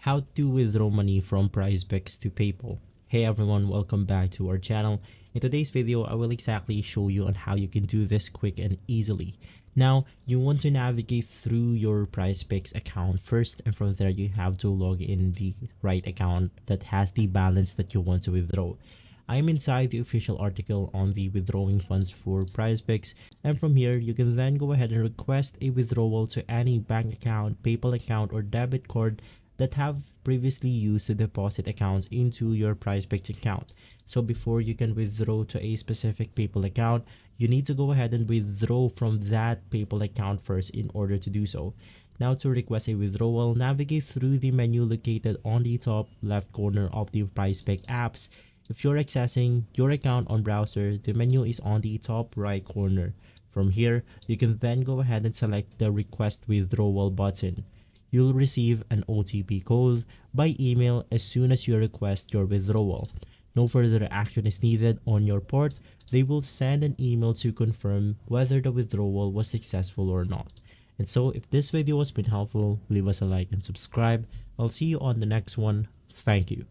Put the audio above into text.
How to withdraw money from PrizePicks to PayPal. Hey everyone, welcome back to our channel. In today's video, I will exactly show you on how you can do this quick and easily. Now, you want to navigate through your PrizePicks account first, and from there you have to log in the right account that has the balance that you want to withdraw. I'm inside the official article on the withdrawing funds for PrizePicks, and from here you can then go ahead and request a withdrawal to any bank account, PayPal account, or debit card that have previously used to deposit accounts into your PrizePicks account. So before you can withdraw to a specific PayPal account, you need to go ahead and withdraw from that PayPal account first in order to do so. Now, to request a withdrawal, navigate through the menu located on the top left corner of the PrizePicks apps. If you're accessing your account on browser, the menu is on the top right corner. From here, you can then go ahead and select the request withdrawal button. You'll receive an OTP code by email as soon as you request your withdrawal. No further action is needed on your part. They will send an email to confirm whether the withdrawal was successful or not. And so if this video has been helpful, leave us a like and subscribe. I'll see you on the next one. Thank you.